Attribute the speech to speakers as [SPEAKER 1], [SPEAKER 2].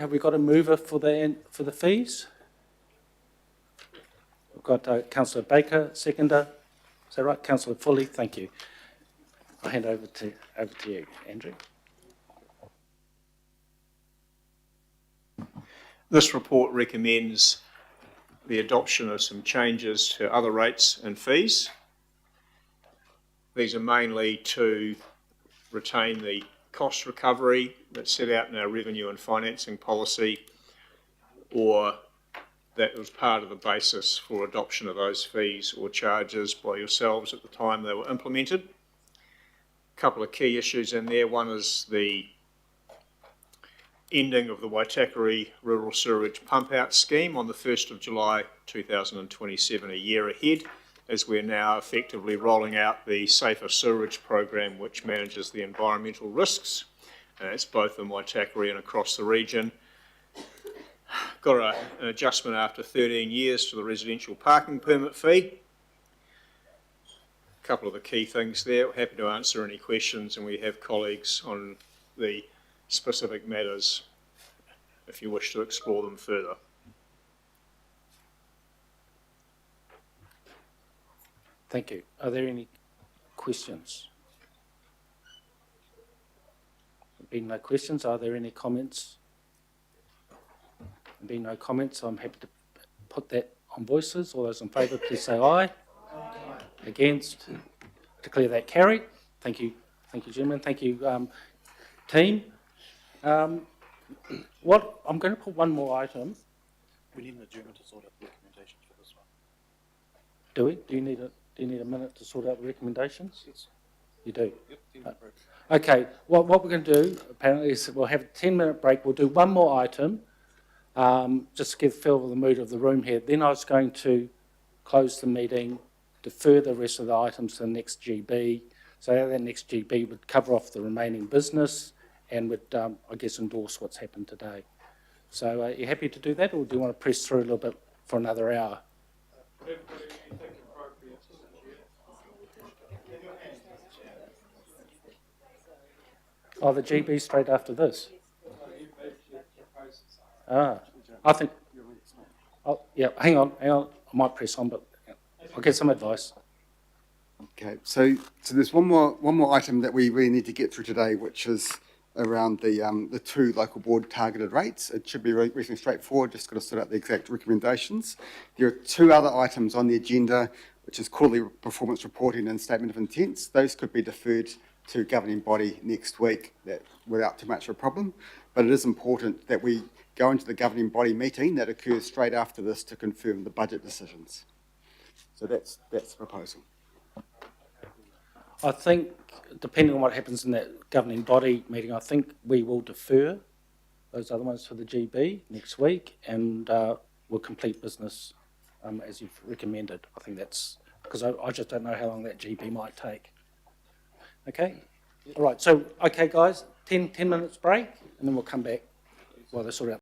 [SPEAKER 1] Have we got a mover for the fees? We've got Councillor Baker, seconder. Is that right? Councillor Foley, thank you. I'll hand over to you, Andrew.
[SPEAKER 2] This report recommends the adoption of some changes to other rates and fees. These are mainly to retain the cost recovery that's set out in our revenue and financing policy, or that was part of the basis for adoption of those fees or charges by yourselves at the time they were implemented. A couple of key issues in there. One is the ending of the Waitakere Rural Sewerage Pump Out Scheme on the 1st of July 2027, a year ahead, as we're now effectively rolling out the Safer Sewerage Program, which manages the environmental risks. It's both in Waitakere and across the region. Got an adjustment after 13 years to the residential parking permit fee. A couple of the key things there. Happy to answer any questions, and we have colleagues on the specific matters if you wish to explore them further.
[SPEAKER 1] Thank you. Are there any questions? There have been no questions. Are there any comments? There have been no comments. I'm happy to put that on voices. All those in favour, please say aye. Aye. Against? Declare that carried. Thank you. Thank you, gentlemen. Thank you, team. What I'm going to put one more item.
[SPEAKER 3] We need an adjournment to sort out the recommendations for this one.
[SPEAKER 1] Do we? Do you need a minute to sort out the recommendations?
[SPEAKER 3] Yes.
[SPEAKER 1] You do?
[SPEAKER 3] Yep,
[SPEAKER 1] okay, what we're going to do, apparently, is we'll have a 10-minute break. We'll do one more item, just to give feel of the mood of the room here. Then I was going to close the meeting, defer the rest of the items to the next GB. So that next GB would cover off the remaining business and would, I guess, endorse what's happened today. So are you happy to do that, or do you want to press through a little bit for another hour? Oh, the GB straight after this? I think... Oh, yeah, hang on. I might press on, but I'll get some advice.
[SPEAKER 4] Okay, so there's one more item that we really need to get through today, which is around the two local board targeted rates. It should be reasonably straightforward, just got to sort out the exact recommendations. There are two other items on the agenda, which is quarterly performance reporting and statement of intents. Those could be deferred to governing body next week without too much of a problem. But it is important that we go into the governing body meeting that occurs straight after this to confirm the budget decisions. So that's the proposal.
[SPEAKER 1] I think, depending on what happens in that governing body meeting, I think we will defer those other ones for the GB next week, and we'll complete business as you've recommended. I think that's, because I just don't know how long that GB might take. Okay? All right, so, okay, guys, 10 minutes break, and then we'll come back while they sort out